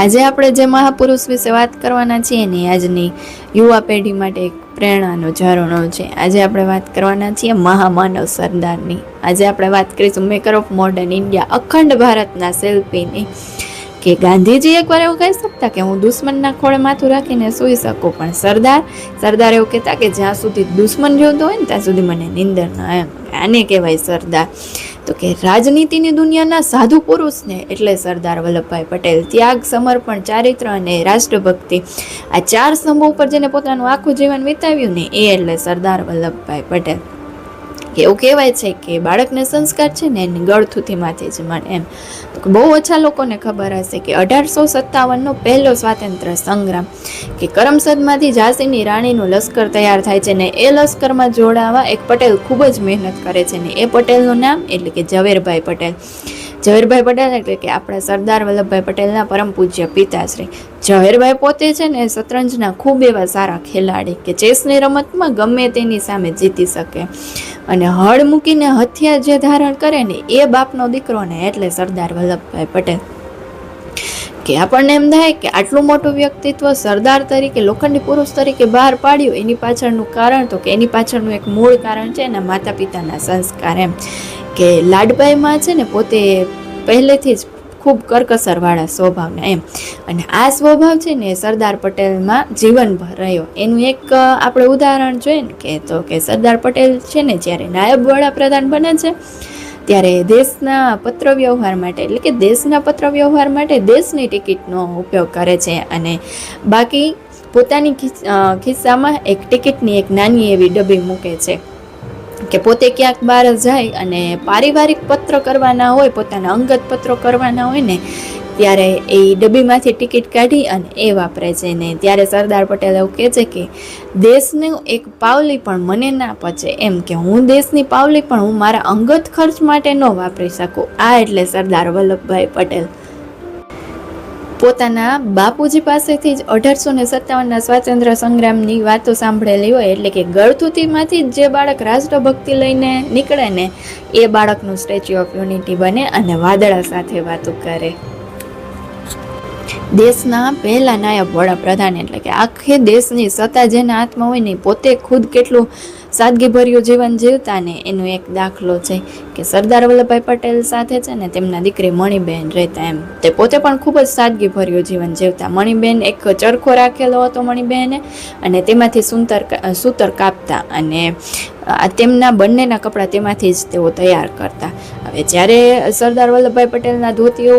આજે આપણે જે મહાપુરુષ વિશે વાત કરવાના છીએ ને આજની યુવા પેઢી માટે એક પ્રેરણાનો ઝરણો છે. આજે આપણે વાત કરવાના છીએ મહામાનવ સરદારની. આજે આપણે વાત કરીશું મેકર ઓફ મોડર્ન ઇન્ડિયા, અખંડ ભારતના શિલ્પીની. કે ગાંધીજી એકવાર એવું કહી શકતા કે હું દુશ્મનના ખોળે માથું રાખીને સૂઈ શકું, પણ સરદાર એવું કહેતા કે જ્યાં સુધી દુશ્મન જોતો હોય ને ત્યાં સુધી મને નીંદર ન આવે. આને કહેવાય સરદાર. તો કે રાજનીતિની દુનિયાના સાધુ પુરુષને એટલે સરદાર વલ્લભભાઈ પટેલ. ત્યાગ, સમર્પણ, ચારિત્ર અને રાષ્ટ્રભક્તિ, આ ચાર સ્તંભો ઉપર જેને પોતાનું આખું જીવન વિતાવ્યું ને એ એટલે સરદાર વલ્લભભાઈ પટેલ. એવું કહેવાય છે કે બાળકને સંસ્કાર છે ને એની ગળથૂથીમાંથી જ મળે એમ. તો બહુ ઓછા લોકોને ખબર હશે કે 1857નો પહેલો સ્વાતંત્ર્ય સંગ્રામ કે કરમસદમાંથી ઝાંસીની રાણીનું લશ્કર તૈયાર થાય છે ને એ લશ્કરમાં જોડાવા એક પટેલ ખૂબ જ મહેનત કરે છે ને એ પટેલનું નામ એટલે કે ઝવેરભાઈ પટેલ. ઝવેરભાઈ પટેલ એટલે કે આપણા સરદાર વલ્લભભાઈ પટેલના પરમ પૂજ્ય પિતાશ્રી. ઝવેરભાઈ પોતે છે ને શતરંજના ખૂબ એવા સારા ખેલાડી કે ચેસની રમતમાં ગમે તેની સામે જીતી શકે, અને હળ મૂકીને હથિયાર જે ધારણ કરે ને એ બાપનો દીકરો ને એટલે સરદાર વલ્લભભાઈ પટેલ. કે આપણને એમ થાય કે આટલું મોટું વ્યક્તિત્વ સરદાર તરીકે, લોખંડી પુરુષ તરીકે બહાર પાડ્યું, એની પાછળનું કારણ તો કે એની પાછળનું એક મૂળ કારણ છે એના માતા પિતાના સંસ્કાર. એમ કે લાડભાઈમાં છે ને પોતે પહેલેથી જ ખૂબ કરકસરવાળા સ્વભાવના એમ, અને આ સ્વભાવ છે ને સરદાર પટેલમાં જીવનભર રહ્યો. એનું એક આપણે ઉદાહરણ જોઈએ ને કે સરદાર પટેલ છે ને જ્યારે નાયબ વડાપ્રધાન બને છે ત્યારે દેશના પત્રવ્યવહાર માટે એટલે કે દેશના પત્રવ્યવહાર માટે દેશની ટિકિટનો ઉપયોગ કરે છે, અને બાકી પોતાની ખિસ્સામાં એક ટિકિટની એક નાની એવી ડબ્બી મૂકે છે કે પોતે ક્યાંક બહાર જાય અને પારિવારિક પત્ર કરવાના હોય, પોતાના અંગત પત્રો કરવાના હોય ને ત્યારે એ ડબ્બીમાંથી ટિકિટ કાઢી અને એ વાપરે છે. ને ત્યારે સરદાર પટેલ એવું કહે છે કે દેશનું એક પાવલી પણ મને ના પચે, એમ કે હું દેશની પાવલી પણ હું મારા અંગત ખર્ચ માટે ન વાપરી શકું. આ એટલે સરદાર વલ્લભભાઈ પટેલ. પોતાના બાપુજી પાસેથી જ 1857ના સ્વાતંત્ર્ય સંગ્રામની વાતો સાંભળેલી હોય, એટલે કે ગળથૂથીમાંથી જે બાળક રાષ્ટ્રભક્તિ લઈને નીકળે ને એ બાળકનું સ્ટેચ્યુ ઓફ યુનિટી બને અને વાદળા સાથે વાતો કરે. દેશના પહેલા નાયબ વડાપ્રધાન એટલે કે આખે દેશની સત્તા જેના હાથમાં હોય ને પોતે ખુદ કેટલું સાદગીભર્યું જીવન જીવતા ને એનો એક દાખલો છે કે સરદાર વલ્લભભાઈ પટેલ સાથે છે ને તેમના દીકરી મણિબેન રહેતા. એમ તે પોતે પણ ખૂબ જ સાદગીભર્યું જીવન જીવતા. મણિબેન એક ચરખો રાખેલો હતો મણિબેને, અને તેમાંથી સૂતર કાપતા, અને તેમના બંનેના કપડાં તેમાંથી જ તેઓ તૈયાર કરતા. હવે જ્યારે સરદાર વલ્લભભાઈ પટેલના ધોતીઓ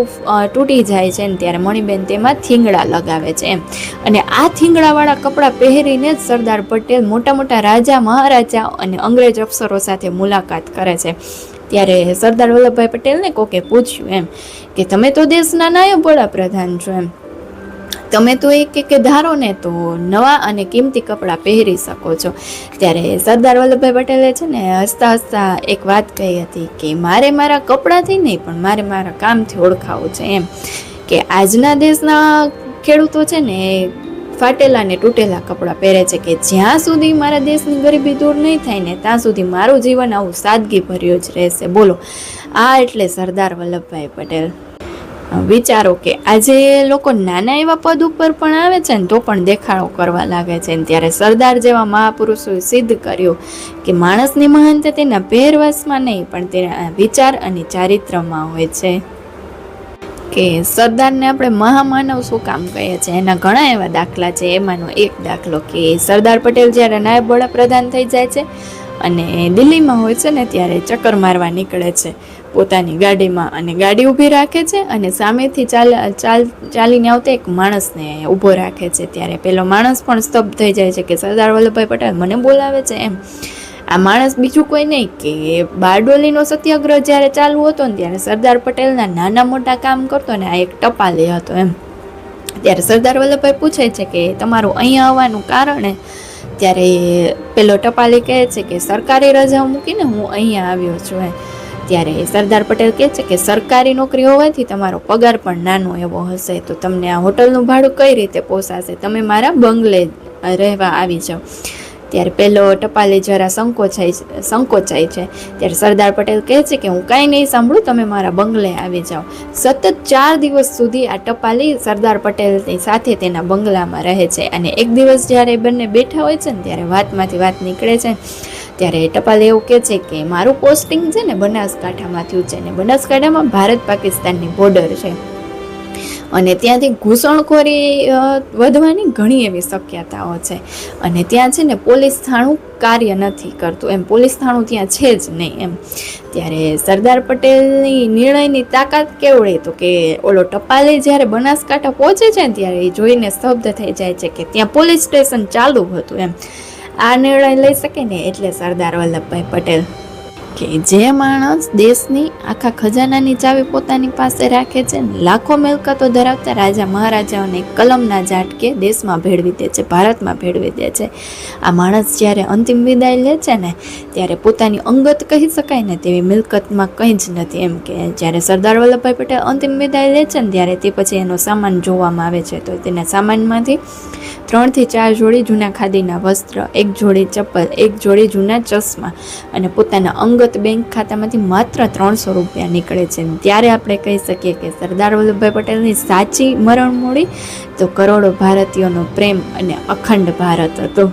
તૂટી જાય છે ને ત્યારે મણિબેન તેમાં થીંગડા લગાવે છે એમ, અને આ થીંગડાવાળા કપડાં પહેરીને જ સરદાર પટેલ મોટા મોટા રાજા, મહારાજા અને અંગ્રેજ અફસરો સાથે મુલાકાત કરે છે. ત્યારે સરદાર વલ્લભભાઈ પટેલને કોકે પૂછ્યું એમ કે તમે તો દેશના નાયબ વડાપ્રધાન છો, એમ તમે તો એક ધારો ને તો નવા અને કિંમતી કપડાં પહેરી શકો છો. ત્યારે સરદાર વલ્લભભાઈ પટેલે છે ને હસતા હસતા એક વાત કહી હતી કે મારે મારા કપડાંથી નહીં પણ મારે મારા કામથી ઓળખાવું છે. એમ કે આજના દેશના ખેડૂતો છે ને ફાટેલા ને તૂટેલા કપડાં પહેરે છે કે જ્યાં સુધી મારા દેશની ગરીબી દૂર નહીં થાય ને ત્યાં સુધી મારું જીવન આવું સાદગી ભર્યું જ રહેશે. બોલો, આ એટલે સરદાર વલ્લભભાઈ પટેલ. વિચારો કે આજે લોકો નાના એવા પદ ઉપર પણ આવે છે ને તો પણ દેખાડો કરવા લાગે છે, ત્યારે સરદાર જેવા મહાપુરુષોએ સિદ્ધ કર્યું કે માણસની મહાનતા તેના પહેરવેશમાં નહીં પણ તેના વિચાર અને ચારિત્રમાં હોય છે. કે સરદારને આપણે મહામાનવ શું કામ કહીએ છીએ એના ઘણા એવા દાખલા છે. એમાંનો એક દાખલો કે સરદાર પટેલ જ્યારે નાયબ વડાપ્રધાન થઈ જાય છે અને દિલ્હીમાં હોય છે ને ત્યારે ચક્કર મારવા નીકળે છે પોતાની ગાડીમાં, અને ગાડી ઊભી રાખે છે અને સામેથી ચાલીને આવતા એક માણસને ઊભો રાખે છે. ત્યારે પેલો માણસ પણ સ્તબ્ધ થઈ જાય છે કે સરદાર વલ્લભભાઈ પટેલ મને બોલાવે છે એમ. આ માણસ બીજું કોઈ નહીં કે બારડોલીનો સત્યાગ્રહ જ્યારે ચાલુ હતો ને ત્યારે સરદાર પટેલના નાના મોટા કામ કરતો ને આ એક ટપાલી હતો એમ. ત્યારે સરદાર વલ્લભભાઈ પૂછે છે કે તમારું અહીંયા આવવાનું કારણ? ત્યારે પેલો ટપાલી કહે છે કે સરકારી રજા મૂકીને હું અહીંયા આવ્યો છું એમ. ત્યારે સરદાર પટેલ કહે છે કે સરકારી નોકરી હોવાથી તમારો પગાર પણ નાનો એવો હશે, તો તમને આ હોટલનું ભાડું કઈ રીતે પોસાશે, તમે મારા બંગલે રહેવા આવી જાઓ. ત્યારે પેલો ટપાલી જરા સંકોચાય છે. ત્યારે સરદાર પટેલ કહે છે કે હું કાંઈ નહીં સાંભળું, તમે મારા બંગલે આવી જાઓ. સતત 4 દિવસ સુધી આ ટપાલી સરદાર પટેલની સાથે તેના બંગલામાં રહે છે. અને એક દિવસ જ્યારે બંને બેઠા હોય છે ને ત્યારે વાતમાંથી વાત નીકળે છે. ત્યારે ટપાલ એવું કહે છે કે મારું પોસ્ટિંગ છે ને બનાસકાંઠામાં થયું છે, ને બનાસકાંઠામાં ભારત પાકિસ્તાનની બોર્ડર છે અને ત્યાંથી ઘૂસણખોરી વધવાની ઘણી એવી શક્યતાઓ છે. અને ત્યાં છે ને પોલીસ થાણું કાર્ય નથી કરતું, એમ પોલીસ થાણું ત્યાં છે જ નહીં એમ. ત્યારે સરદાર પટેલની નિર્ણયની તાકાત કેવડી, તો કે ઓલો ટપાલી જ્યારે બનાસકાંઠા પહોંચે છે ને ત્યારે એ જોઈને સ્તબ્ધ થઈ જાય છે કે ત્યાં પોલીસ સ્ટેશન ચાલુ હતું એમ. આ નિર્ણય લઈ શકે ને એટલે સરદાર વલ્લભભાઈ પટેલ કે જે માણસ દેશની આખા ખજાનાની ચાવી પોતાની પાસે રાખે છે, લાખો મિલકતો ધરાવતા રાજા મહારાજાઓને કલમના ઝાટકે દેશમાં ભેળવી દે છે, ભારતમાં ભેળવી દે છે. આ માણસ જ્યારે અંતિમ વિદાય લે છે ને ત્યારે પોતાની અંગત કહી શકાય ને તેવી મિલકતમાં કંઈ જ નથી એમ. કે જ્યારે સરદાર વલ્લભભાઈ પટેલ અંતિમ વિદાય લે છે ને ત્યારે તે પછી એનો સામાન જોવામાં આવે છે, તો તેના સામાનમાંથી 3 થી 4 જોડી જૂના ખાદીના વસ્ત્ર, 1 જોડી ચપ્પલ, 1 જોડી જૂના ચશ્મા અને પોતાના અંગત બેંક ખાતામાંથી માત્ર 300 રૂપિયા નીકળે છે. ત્યારે આપણે કહી શકીએ કે સરદાર વલ્લભભાઈ પટેલની સાચી મરણ મૂડી તો કરોડો ભારતીયોનો પ્રેમ અને અખંડ ભારત હતો.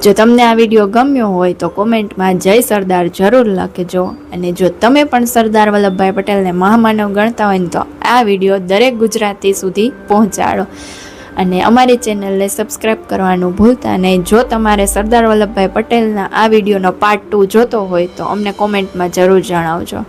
જો તમને આ વિડીયો ગમ્યો હોય તો કોમેન્ટમાં જય સરદાર જરૂર લખજો. અને જો તમે પણ સરદાર વલ્લભભાઈ પટેલને મહામાનવ ગણતા હોય તો આ વિડીયો દરેક ગુજરાતી સુધી પહોંચાડો. અને અમારી ચેનલને સબસ્ક્રાઈબ કરવાનું ભૂલતા નહીં. જો તમારે સરદાર વલ્લભભાઈ પટેલના આ વિડીયોનો પાર્ટ 2 જોતો હોય તો અમને કોમેન્ટમાં જરૂર જણાવજો.